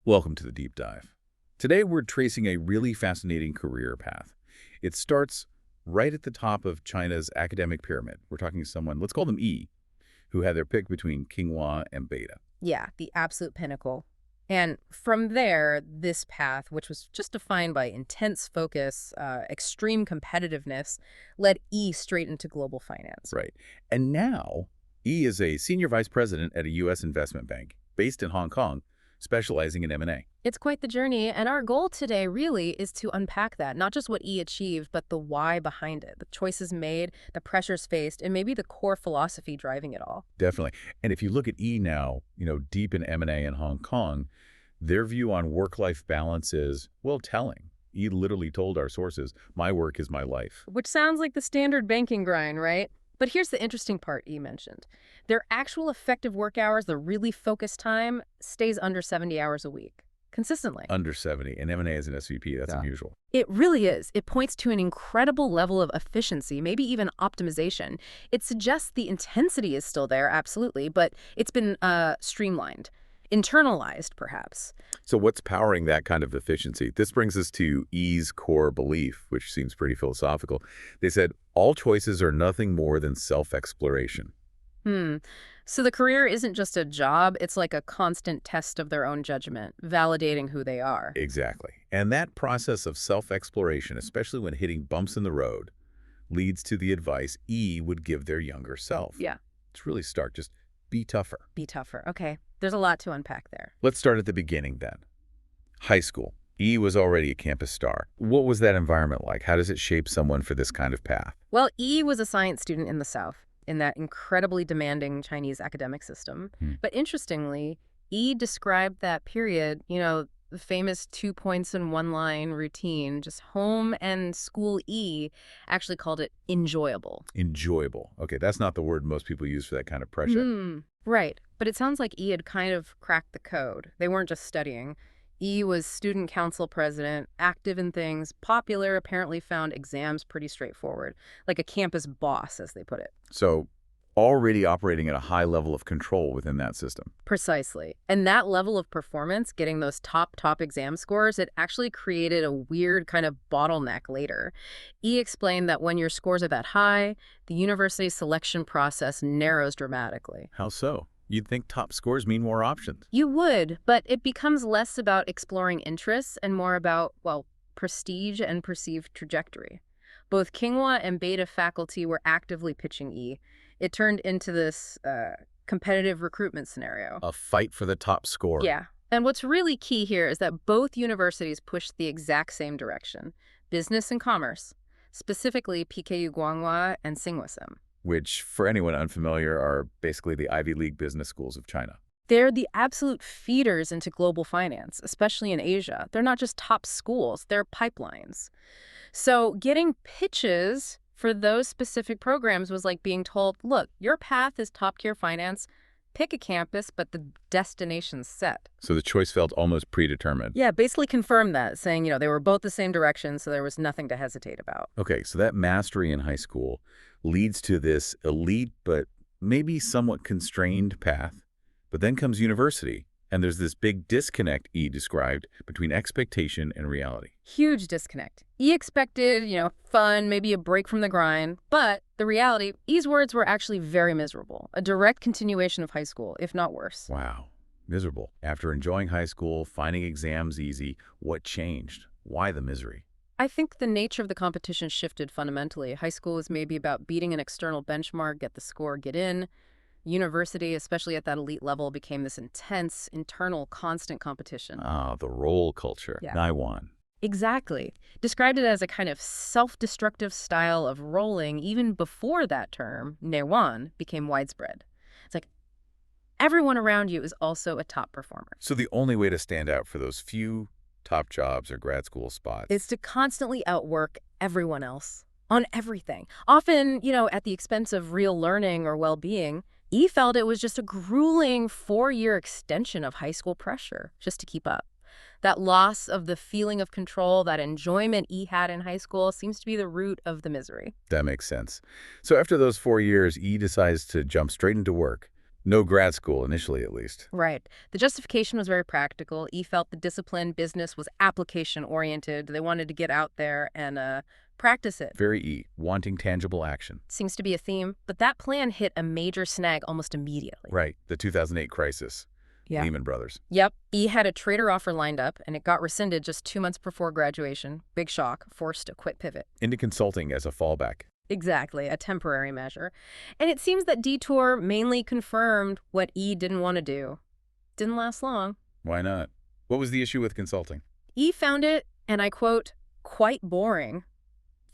Welcome to the Deep Dive. Today we're tracing a really fascinating career path. It starts right at the top of China's academic pyramid. We're talking to someone, let's call them E, who had their pick between Tsinghua and Beta. Yeah, the absolute pinnacle. And from there, this path, which was just defined by intense focus, extreme competitiveness, led E straight into global finance. Right. And now, E is a senior vice president at a U.S. investment bank based in Hong Kong, specializing in M&A. It's quite the journey, and our goal today really is to unpack that, not just what E achieved, but the why behind it, the choices made, the pressures faced, and maybe the core philosophy driving it all. Definitely. And if you look at E now, deep in M&A in Hong Kong, their view on work-life balance is, well, telling. E literally told our sources, my work is my life. Which sounds like the standard banking grind, right? But here's the interesting part E mentioned. Their actual effective work hours, the really focused time, stays under 70 hours a week, consistently. Under 70. And M&A as an SVP, that's unusual. It really is. It points to an incredible level of efficiency, maybe even optimization. It suggests the intensity is still there, absolutely, but it's been streamlined. Internalized, perhaps. So what's powering that kind of efficiency? This brings us to E's core belief, which seems pretty philosophical. They said, all choices are nothing more than self-exploration. So the career isn't just a job, it's like a constant test of their own judgment, validating who they are. Exactly. And that process of self-exploration, especially when hitting bumps in the road, leads to the advice E would give their younger self. Yeah. It's really stark. Just be tougher. Be tougher. Okay. There's a lot to unpack there. Let's start at the beginning then. High school. E was already a campus star. What was that environment like? How does it shape someone for this kind of path? Well, E was a science student in the South, in that incredibly demanding Chinese academic system. But interestingly, E described that period, the famous 2 points and 1 line routine, just home and school E actually called it enjoyable. Enjoyable. Okay, that's not the word most people use for that kind of pressure. Right. But it sounds like E had kind of cracked the code. They weren't just studying. E was student council president, active in things, popular, apparently found exams pretty straightforward, like a campus boss, as they put it. So already operating at a high level of control within that system. Precisely. And that level of performance, getting those top exam scores, it actually created a weird kind of bottleneck later. E explained that when your scores are that high, the university selection process narrows dramatically. How so? You'd think top scores mean more options. You would, but it becomes less about exploring interests and more about, well, prestige and perceived trajectory. Both Tsinghua and Beta faculty were actively pitching E. It turned into this competitive recruitment scenario. A fight for the top score. Yeah. And what's really key here is that both universities pushed the exact same direction, business and commerce, specifically PKU Guanghua and Tsinghua, which, for anyone unfamiliar, are basically the Ivy League business schools of China. They're the absolute feeders into global finance, especially in Asia. They're not just top schools, they're pipelines. So getting pitches for those specific programs was like being told, look, your path is top-tier finance, pick a campus, but the destination's set. So the choice felt almost predetermined. Yeah, basically confirmed that, saying, they were both the same direction, so there was nothing to hesitate about. Okay, so that mastery in high school leads to this elite but maybe somewhat constrained path. But then comes university, and there's this big disconnect E described between expectation and reality. Huge disconnect. E expected, fun, maybe a break from the grind. But the reality, E's words were actually very miserable. A direct continuation of high school, if not worse. Wow. Miserable. After enjoying high school, finding exams easy, what changed? Why the misery? I think the nature of the competition shifted fundamentally. High school was maybe about beating an external benchmark, get the score, get in. University, especially at that elite level, became this intense, internal, constant competition. The role culture. Yeah. Naiwan. Exactly. Described it as a kind of self-destructive style of rolling even before that term, Naiwan, became widespread. It's like everyone around you is also a top performer. So the only way to stand out for those few top jobs or grad school spots is to constantly outwork everyone else on everything. Often, at the expense of real learning or well-being. E felt it was just a grueling 4-year extension of high school pressure just to keep up. That loss of the feeling of control, that enjoyment E had in high school seems to be the root of the misery. That makes sense. So after those 4 years, E decides to jump straight into work. No grad school, initially at least. Right. The justification was very practical. E felt the discipline business was application-oriented. They wanted to get out there and practice it. Very E, wanting tangible action. Seems to be a theme, but that plan hit a major snag almost immediately. Right, the 2008 crisis. Yeah. Lehman Brothers. Yep. E had a trader offer lined up, and it got rescinded just 2 months before graduation. Big shock, forced to quit pivot. Into consulting as a fallback. Exactly, a temporary measure. And it seems that detour mainly confirmed what E didn't want to do. Didn't last long. Why not? What was the issue with consulting? E found it, and I quote, quite boring.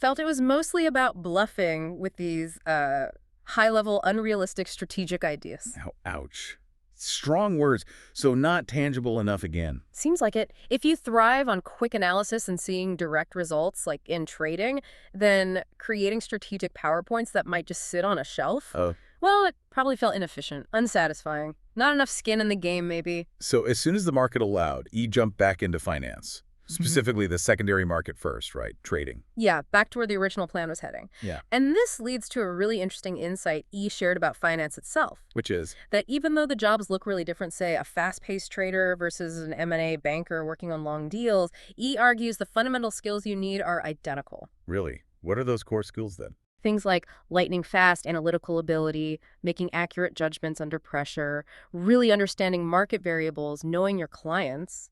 Felt it was mostly about bluffing with these high-level, unrealistic strategic ideas. Ouch. Strong words, so not tangible enough again. Seems like it. If you thrive on quick analysis and seeing direct results, like in trading, then creating strategic PowerPoints that might just sit on a shelf, well, it probably felt inefficient, unsatisfying. Not enough skin in the game, maybe. So as soon as the market allowed, E jumped back into finance. Specifically the secondary market first, right? Trading. Yeah, back to where the original plan was heading. Yeah. And this leads to a really interesting insight E shared about finance itself. Which is? That even though the jobs look really different, say a fast-paced trader versus an M&A banker working on long deals, E argues the fundamental skills you need are identical. Really? What are those core skills then? Things like lightning-fast analytical ability, making accurate judgments under pressure, really understanding market variables, knowing your clients,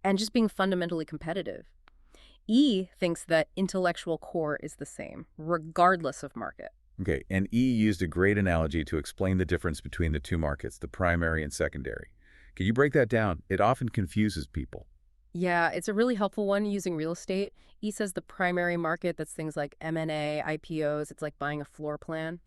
and just being fundamentally competitive. E thinks that intellectual core is the same, regardless of market. Okay, and E used a great analogy to explain the difference between the two markets, the primary and secondary. Can you break that down? It often confuses people. Yeah, it's a really helpful one using real estate. E says the primary market, that's things like M&A, IPOs, it's like buying a floor plan.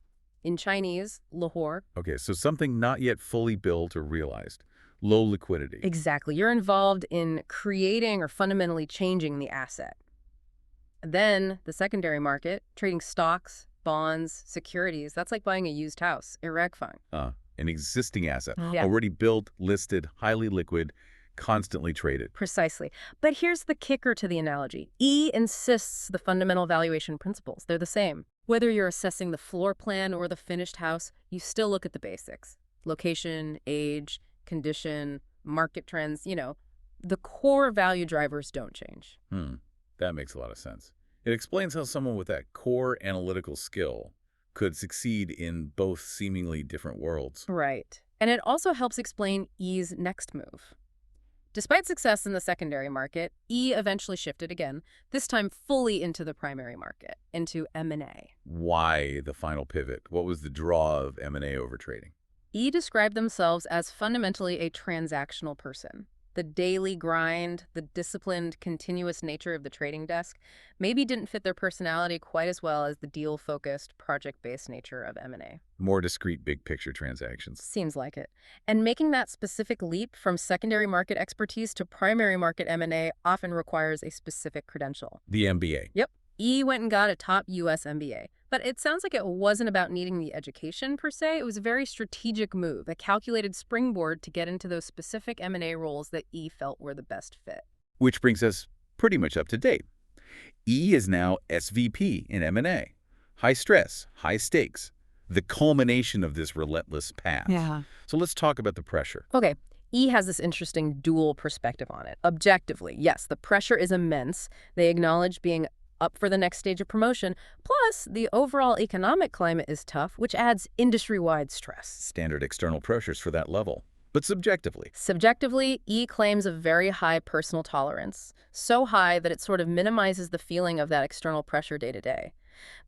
In Chinese, Lahore. Okay, so something not yet fully built or realized. Low liquidity. Exactly. You're involved in creating or fundamentally changing the asset. Then the secondary market, trading stocks, bonds, securities, that's like buying a used house, irreg-fung. An existing asset, Yeah. already built, listed, highly liquid, constantly traded. Precisely. But here's the kicker to the analogy. E insists the fundamental valuation principles. They're the same. Whether you're assessing the floor plan or the finished house, you still look at the basics. Location, age, condition, market trends, the core value drivers don't change. That makes a lot of sense. It explains how someone with that core analytical skill could succeed in both seemingly different worlds. Right. And it also helps explain E's next move. Despite success in the secondary market, E eventually shifted again, this time fully into the primary market, into M&A. Why the final pivot? What was the draw of M&A over trading? E described themselves as fundamentally a transactional person. The daily grind, the disciplined, continuous nature of the trading desk maybe didn't fit their personality quite as well as the deal-focused, project-based nature of M&A. More discrete big-picture transactions. Seems like it. And making that specific leap from secondary market expertise to primary market M&A often requires a specific credential. The MBA. Yep. E went and got a top US MBA. But it sounds like it wasn't about needing the education per se. It was a very strategic move, a calculated springboard to get into those specific M&A roles that E felt were the best fit. Which brings us pretty much up to date. E is now SVP in M&A. High stress, high stakes. The culmination of this relentless path. Yeah. So let's talk about the pressure. Okay. E has this interesting dual perspective on it. Objectively, yes, the pressure is immense. They acknowledge being up for the next stage of promotion. Plus, the overall economic climate is tough, which adds industry-wide stress. Standard external pressures for that level. But subjectively. Subjectively, E claims a very high personal tolerance. So high that it sort of minimizes the feeling of that external pressure day to day.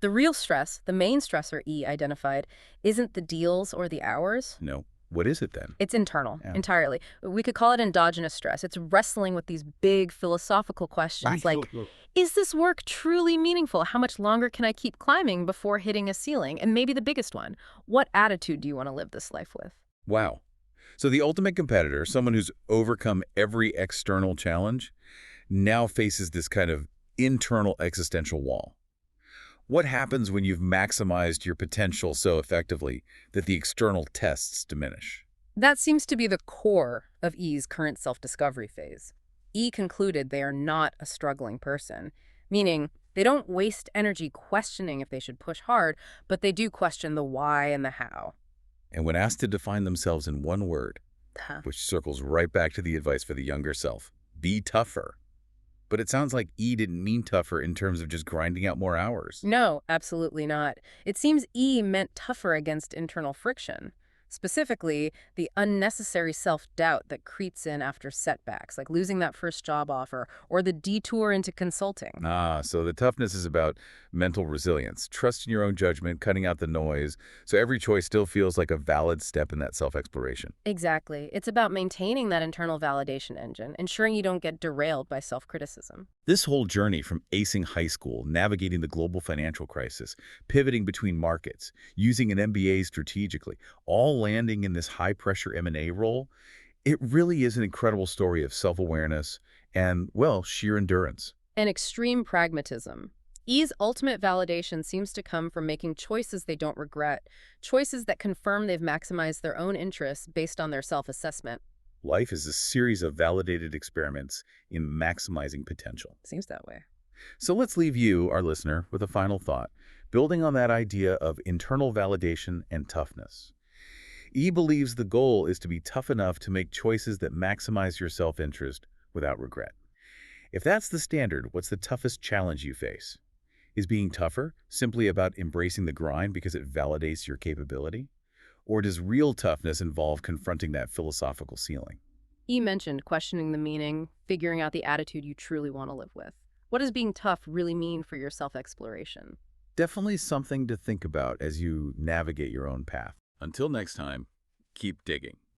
The real stress, the main stressor E identified, isn't the deals or the hours. No. What is it then? It's internal, entirely. We could call it endogenous stress. It's wrestling with these big philosophical questions like, is this work truly meaningful? How much longer can I keep climbing before hitting a ceiling? And maybe the biggest one, what attitude do you want to live this life with? Wow. So the ultimate competitor, someone who's overcome every external challenge, now faces this kind of internal existential wall. What happens when you've maximized your potential so effectively that the external tests diminish? That seems to be the core of E's current self-discovery phase. E concluded they are not a struggling person, meaning they don't waste energy questioning if they should push hard, but they do question the why and the how. And when asked to define themselves in one word, Huh. which circles right back to the advice for the younger self, be tougher. But it sounds like E didn't mean tougher in terms of just grinding out more hours. No, absolutely not. It seems E meant tougher against internal friction. Specifically, the unnecessary self-doubt that creeps in after setbacks, like losing that first job offer or the detour into consulting. So the toughness is about mental resilience, trust in your own judgment, cutting out the noise, so every choice still feels like a valid step in that self-exploration. Exactly. It's about maintaining that internal validation engine, ensuring you don't get derailed by self-criticism. This whole journey from acing high school, navigating the global financial crisis, pivoting between markets, using an MBA strategically, all landing in this high-pressure M&A role, it really is an incredible story of self-awareness and, well, sheer endurance. And extreme pragmatism. E's ultimate validation seems to come from making choices they don't regret, choices that confirm they've maximized their own interests based on their self-assessment. Life is a series of validated experiments in maximizing potential. Seems that way. So let's leave you, our listener, with a final thought, building on that idea of internal validation and toughness. E believes the goal is to be tough enough to make choices that maximize your self-interest without regret. If that's the standard, what's the toughest challenge you face? Is being tougher simply about embracing the grind because it validates your capability? Or does real toughness involve confronting that philosophical ceiling? E mentioned questioning the meaning, figuring out the attitude you truly want to live with. What does being tough really mean for your self-exploration? Definitely something to think about as you navigate your own path. Until next time, keep digging.